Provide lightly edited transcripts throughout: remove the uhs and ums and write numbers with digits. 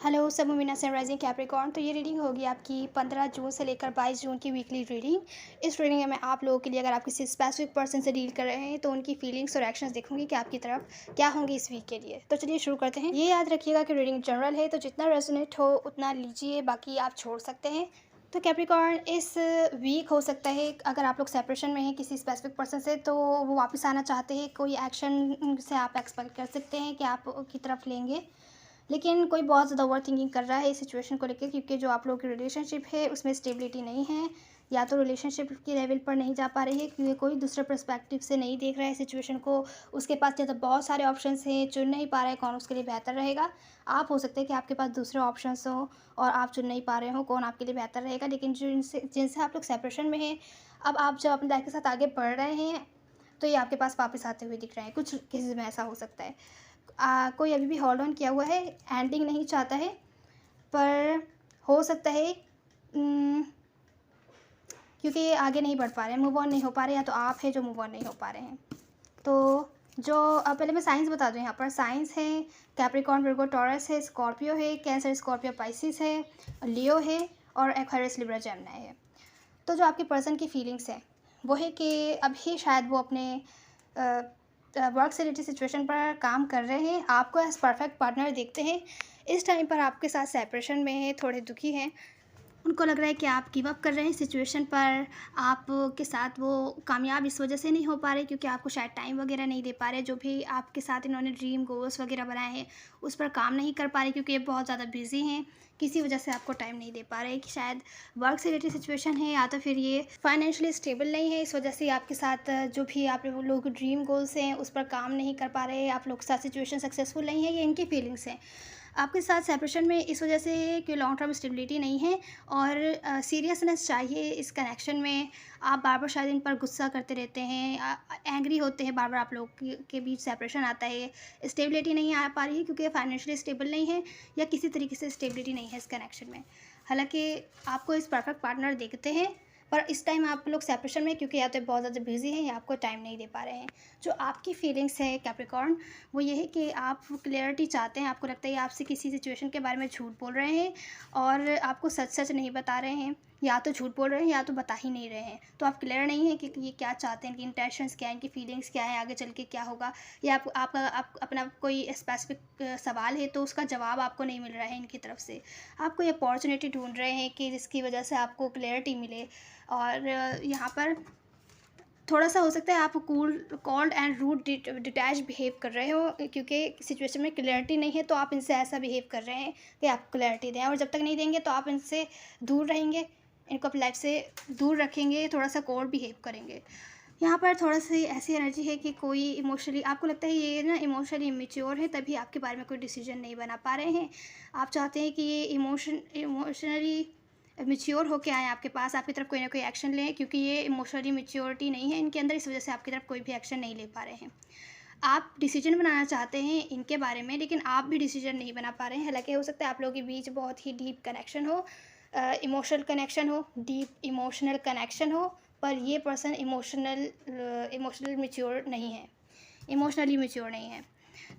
Hello सब मुमीना sunrising Capricorn. तो ये रीडिंग होगी आपकी 15 जून से लेकर 22 जून की वीकली रीडिंग। इस रीडिंग में मैं आप लोगों के लिए, अगर आप किसी स्पेसिफिक पर्सन से डील कर रहे हैं तो उनकी फीलिंग्स और एक्शंस देखूंगी कि आपकी तरफ क्या होंगे इस वीक के लिए। तो चलिए शुरू करते हैं। ये याद रखिएगा कि रीडिंग जनरल है, तो जितना रेजोनेट हो उतना लीजिए, बाकी आप छोड़ सकते हैं। तो कैप्रिकॉर्न, इस वीक हो सकता है अगर आप लोग सेपरेशन में हैं किसी स्पेसिफिक पर्सन से, तो वो वापस आना चाहते हैं। कोई एक्शन से आप एक्सपेक्ट कर सकते हैं कि आप की तरफ लेंगे, लेकिन कोई बहुत ज़्यादा ओवर थिंकिंग कर रहा है इस सिचुएशन को लेकर, क्योंकि जो आप लोगों की रिलेशनशिप है उसमें स्टेबिलिटी नहीं है, या तो रिलेशनशिप की लेवल पर नहीं जा पा रही है क्योंकि कोई दूसरे पर्सपेक्टिव से नहीं देख रहा है सिचुएशन को। उसके पास जैसे बहुत सारे ऑप्शंस हैं, चुन नहीं पा रहे हैं कौन उसके लिए बेहतर रहेगा। आप हो सकते हैं कि आपके पास दूसरे ऑप्शंस हो और आप चुन नहीं पा रहे हो कौन आपके लिए बेहतर रहेगा। लेकिन जिनसे जिनसे आप लोग सेपरेशन में हैं, अब आप जब अपने लाइफ के साथ आगे बढ़ रहे हैं तो ये आपके पास वापस आते हुए दिख रहे हैं। कुछ केसेस में ऐसा हो सकता है। कोई अभी भी होल्ड ऑन किया हुआ है, एंडिंग नहीं चाहता है, पर हो सकता है क्योंकि ये आगे नहीं बढ़ पा रहे हैं, मूव ऑन नहीं हो पा रहे, या तो आप है जो मूव ऑन नहीं हो पा रहे हैं। तो जो पहले मैं साइंस बता दूँ, यहाँ पर साइंस है कैप्रिकॉर्न, विर्गो, टॉरस है, स्कॉर्पियो है, कैंसर, स्कॉर्पियो, पाइसिस है, लियो है और एक्वेरियस, लिब्रा, जेमिनी है। तो जो आपके पर्सन की फीलिंग्स है वो है कि अभी शायद वो अपने वर्क से रिलेटेड सिचुएशन पर काम कर रहे हैं, आपको एज परफेक्ट पार्टनर देखते हैं। इस टाइम पर आपके साथ सेपरेशन में है, थोड़े दुखी हैं। उनको लग रहा है कि आप गिव अप कर रहे हैं सिचुएशन पर, आपके साथ वो कामयाब इस वजह से नहीं हो पा रहे क्योंकि आपको शायद टाइम वगैरह नहीं दे पा रहे। जो भी आपके साथ इन्होंने ड्रीम गोल्स वगैरह बनाए हैं उस पर काम नहीं कर पा रहे क्योंकि ये बहुत ज़्यादा बिजी हैं, किसी वजह से आपको टाइम नहीं दे पा रहे। कि शायद वर्क से रिलेटेड सिचुएशन है, या तो फिर ये फाइनेंशियली स्टेबल नहीं है, इस वजह से आपके साथ जो भी आप लोग ड्रीम गोल्स हैं उस पर काम नहीं कर पा रहे, आप लोग के साथ सिचुएशन सक्सेसफुल नहीं है। ये इनकी फीलिंग्स हैं आपके साथ सेपरेशन में इस वजह से कि लॉन्ग टर्म स्टेबिलिटी नहीं है और सीरियसनेस चाहिए इस कनेक्शन में। आप बार बार शायद इन पर गुस्सा करते रहते हैं, एंग्री होते हैं बार बार, आप लोग के बीच सेपरेशन आता है। स्टेबिलिटी नहीं आ पा रही है क्योंकि फाइनेंशियली स्टेबल नहीं है, या किसी तरीके से स्टेबिलिटी नहीं है इस कनेक्शन में। हालांकि आपको इस परफेक्ट पार्टनर देखते हैं, पर इस टाइम आप लोग सेपरेशन में क्योंकि या तो बहुत ज़्यादा बिजी हैं या आपको टाइम नहीं दे पा रहे हैं। जो आपकी फीलिंग्स है कैप्रिकॉर्न, वो ये है कि आप क्लियरिटी चाहते हैं। आपको लगता है आपसे किसी सिचुएशन के बारे में झूठ बोल रहे हैं और आपको सच सच नहीं बता रहे हैं, या तो झूठ बोल रहे हैं या तो बता ही नहीं रहे हैं। तो आप क्लियर नहीं है कि ये क्या चाहते हैं, इनकी इंटेंशंस क्या है, इनकी फीलिंग्स क्या है, आगे चल के क्या होगा, या आप अपना कोई स्पेसिफिक सवाल है तो उसका जवाब आपको नहीं मिल रहा है इनकी तरफ से। आप कोई अपॉर्चुनिटी ढूंढ रहे हैं कि जिसकी वजह से आपको क्लियरिटी मिले। और यहाँ पर थोड़ा सा हो सकता है आप cold and rude detach behave कर रहे हो क्योंकि सिचुएशन में क्लैरिटी नहीं है, तो आप इनसे ऐसा बिहेव कर रहे हैं कि आप क्लैरिटी दें, और जब तक नहीं देंगे तो आप इनसे दूर रहेंगे, इनको अपनी लाइफ से दूर रखेंगे, थोड़ा सा कोल्ड बिहेव करेंगे। यहाँ पर थोड़ा सी ऐसी एनर्जी है कि कोई इमोशनली आपको लगता है ये ना इमोशनली इमेच्योर है, तभी आपके बारे में कोई डिसीजन नहीं बना पा रहे हैं। आप चाहते हैं कि ये इमोशनली मैच्योर होके आएँ आपके पास, आपकी तरफ कोई ना कोई एक्शन लें, क्योंकि ये इमोशनली मैच्योरिटी नहीं है इनके अंदर, इस वजह से आपकी तरफ कोई भी एक्शन नहीं ले पा रहे हैं। आप डिसीजन बनाना चाहते हैं इनके बारे में, लेकिन आप भी डिसीजन नहीं बना पा रहे हैं। हालांकि हो सकता है आप लोगों के बीच बहुत ही डीप कनेक्शन हो, इमोशनल कनेक्शन हो, डीप इमोशनल कनेक्शन हो, पर ये पर्सन इमोशनल मैच्योर नहीं है, इमोशनली मैच्योर नहीं है।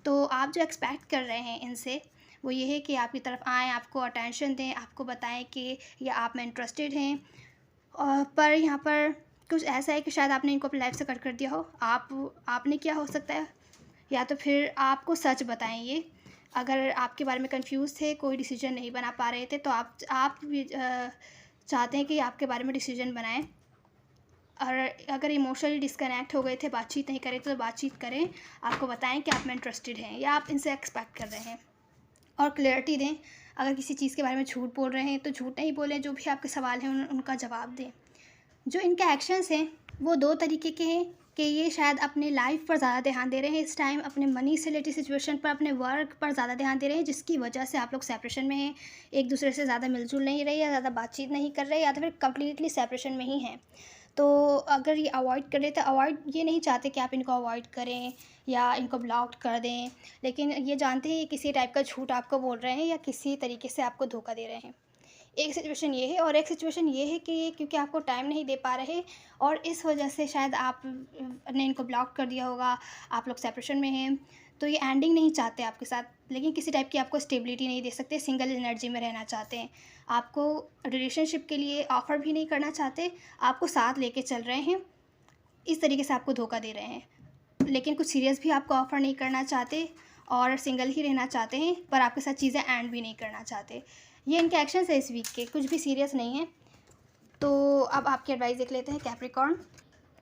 तो आप जो एक्सपेक्ट कर रहे हैं इनसे वो ये है कि आपकी तरफ आएँ, आपको अटेंशन दें, आपको बताएं कि या आप में इंटरेस्टेड हैं। पर यहाँ पर कुछ ऐसा है कि शायद आपने इनको अपनी लाइफ से कट कर दिया हो। आपने क्या हो सकता है, या तो फिर आपको सच बताएं ये। अगर आपके बारे में कंफ्यूज थे, कोई डिसीजन नहीं बना पा रहे थे, तो आप भी चाहते हैं कि आपके बारे में डिसीजन बनाएं। और अगर इमोशनली डिस्कनेक्ट हो गए थे, बातचीत नहीं करे तो बातचीत करें, आपको बताएं कि आप में इंटरेस्टेड हैं या आप इनसे एक्सपेक्ट कर रहे हैं, और क्लैरिटी दें। अगर किसी चीज़ के बारे में झूठ बोल रहे हैं तो झूठ नहीं बोलें, जो भी आपके सवाल हैं उनका जवाब दें। जो इनके एक्शंस हैं वो दो तरीके के हैं कि ये शायद अपने लाइफ पर ज़्यादा ध्यान दे रहे हैं इस टाइम, अपने मनी से रिलेटेड सिचुएशन पर, अपने वर्क पर ज़्यादा ध्यान दे रहे हैं, जिसकी वजह से आप लोग सेपरेशन में हैं, एक दूसरे से ज़्यादा मिलजुल नहीं रहे, या ज़्यादा बातचीत नहीं कर रहे, या तो फिर कम्प्लीटली सेपरेशन में ही हैं। तो अगर ये अवॉइड कर रहे तो अवॉइड ये नहीं चाहते कि आप इनको अवॉइड करें या इनको ब्लॉक कर दें, लेकिन ये जानते हैं किसी टाइप का झूठ आपको बोल रहे हैं या किसी तरीके से आपको धोखा दे रहे हैं। एक सिचुएशन ये है, और एक सिचुएशन ये है कि क्योंकि आपको टाइम नहीं दे पा रहे और इस वजह से शायद आप ने इनको ब्लॉक कर दिया होगा, आप लोग सेपरेशन में हैं। तो ये एंडिंग नहीं चाहते आपके साथ, लेकिन किसी टाइप की आपको स्टेबिलिटी नहीं दे सकते, सिंगल एनर्जी में रहना चाहते हैं। आपको रिलेशनशिप के लिए ऑफ़र भी नहीं करना चाहते, आपको साथ लेके चल रहे हैं, इस तरीके से आपको धोखा दे रहे हैं। लेकिन कुछ सीरियस भी आपको ऑफ़र नहीं करना चाहते और सिंगल ही रहना चाहते हैं, पर आपके साथ चीज़ें एंड भी नहीं करना चाहते। ये इनके एक्शंस है इस वीक के, कुछ भी सीरियस नहीं है। तो अब आपकी एडवाइस देख लेते हैं कैप्रिकॉर्न।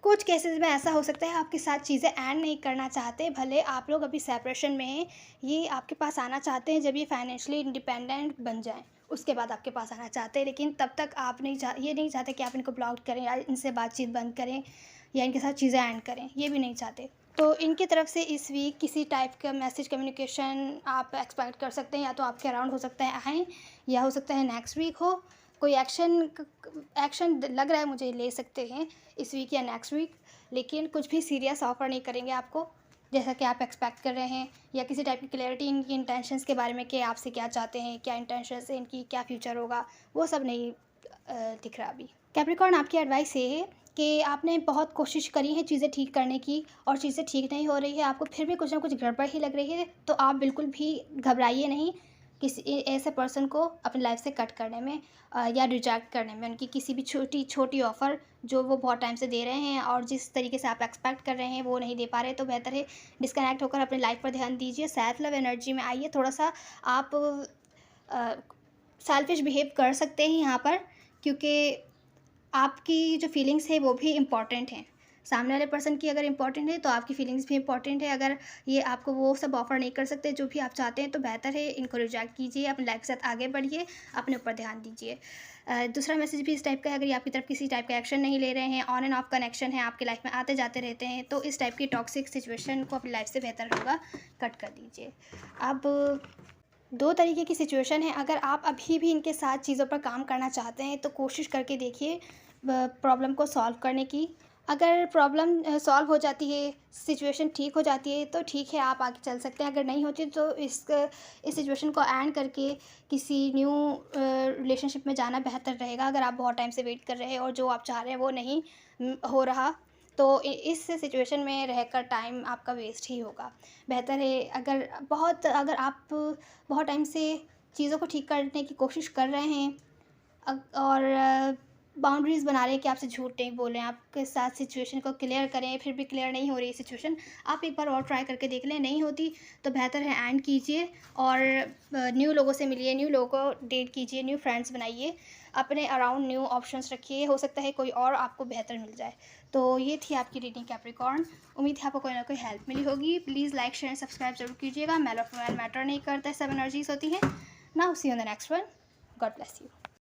कुछ केसेस में ऐसा हो सकता है आपके साथ चीज़ें एंड नहीं करना चाहते, भले आप लोग अभी सेपरेशन में हैं, ये आपके पास आना चाहते हैं जब ये फाइनेंशियली इंडिपेंडेंट बन जाएँ, उसके बाद आपके पास आना चाहते हैं। लेकिन तब तक आप ये नहीं चाहते कि आप इनको ब्लॉक करें या इनसे बातचीत बंद करें या इनके साथ चीज़ें एंड करें, ये भी नहीं चाहते। तो इनकी तरफ से इस वीक किसी टाइप का मैसेज कम्युनिकेशन आप एक्सपेक्ट कर सकते हैं, या तो आपके अराउंड हो सकता है आएँ, या हो सकता है नेक्स्ट वीक हो। कोई एक्शन लग रहा है मुझे ले सकते हैं इस वीक या नेक्स्ट वीक, लेकिन कुछ भी सीरियस ऑफ़र नहीं करेंगे आपको, जैसा कि आप एक्सपेक्ट कर रहे हैं, या किसी टाइप की क्लैरिटी इनकी इंटेंशंस के बारे में कि आपसे क्या चाहते हैं, क्या इंटेंशंस है इनकी, क्या फ्यूचर होगा, वो सब नहीं दिख रहा अभी। कैप्रिकॉर्न, आपकी एडवाइस ये है कि आपने बहुत कोशिश करी है चीज़ें ठीक करने की और चीज़ें ठीक नहीं हो रही है, आपको फिर भी कुछ ना कुछ गड़बड़ ही लग रही है, तो आप बिल्कुल भी घबराइए नहीं किसी ऐसे पर्सन को अपनी लाइफ से कट करने में या रिजेक्ट करने में। उनकी किसी भी छोटी छोटी ऑफ़र जो वो बहुत टाइम से दे रहे हैं और जिस तरीके से आप एक्सपेक्ट कर रहे हैं वो नहीं दे पा रहे, तो बेहतर है डिस्कनेक्ट होकर अपनी लाइफ पर ध्यान दीजिए, सेल्फ लव एनर्जी में आइए। थोड़ा सा आप सेल्फिश बिहेव कर सकते हैं यहाँ पर, क्योंकि आपकी जो फीलिंग्स है वो भी इम्पॉर्टेंट हैं। सामने वाले पर्सन की अगर इम्पॉर्टेंट है तो आपकी फीलिंग्स भी इम्पॉर्टेंट है। अगर ये आपको वो सब ऑफ़र नहीं कर सकते जो भी आप चाहते हैं, तो बेहतर है इनको रिजेक्ट कीजिए, अपनी लाइफ के साथ आगे बढ़िए, अपने ऊपर ध्यान दीजिए। दूसरा मैसेज भी इस टाइप का है, अगर ये आपकी तरफ किसी टाइप का एक्शन नहीं ले रहे हैं, ऑन एंड ऑफ कनेक्शन है, आपकी लाइफ में आते जाते रहते हैं, तो इस टाइप की टॉक्सिक सिचुएशन को अपनी लाइफ से बेहतर होगा कट कर दीजिए। अब 2 तरीके की सिचुएशन है, अगर आप अभी भी इनके साथ चीज़ों पर काम करना चाहते हैं तो कोशिश करके देखिए प्रॉब्लम को सॉल्व करने की। अगर प्रॉब्लम सॉल्व हो जाती है, सिचुएशन ठीक हो जाती है, तो ठीक है, आप आगे चल सकते हैं। अगर नहीं होती तो इस सिचुएशन को एंड करके किसी न्यू रिलेशनशिप में जाना बेहतर रहेगा। अगर आप बहुत टाइम से वेट कर रहे हैं और जो आप चाह रहे हैं वो नहीं हो रहा, तो इस सिचुएशन में रहकर टाइम आपका वेस्ट ही होगा। बेहतर है अगर आप बहुत टाइम से चीज़ों को ठीक करने की कोशिश कर रहे हैं और बाउंड्रीज़ बना रहे हैं कि आपसे झूठ नहीं बोलें, आपके साथ सिचुएशन को क्लियर करें, फिर भी क्लियर नहीं हो रही है सिचुएशन, आप एक बार और ट्राई करके देख लें। नहीं होती तो बेहतर है एंड कीजिए और न्यू लोगों से मिलिए, न्यू लोगों को डेट कीजिए, न्यू फ्रेंड्स बनाइए, अपने अराउंड न्यू ऑप्शंस रखिए, हो सकता है कोई और आपको बेहतर मिल जाए। तो ये थी आपकी रीडिंग कैप्रिकॉर्न। उम्मीद है आपको कोई ना कोई हेल्प मिली होगी। प्लीज़ लाइक शेयर सब्सक्राइब जरूर कीजिएगा। मेल और फीमेल मैटर नहीं करता, सब एनर्जीज होती हैं। Now see you in the next one. God bless you.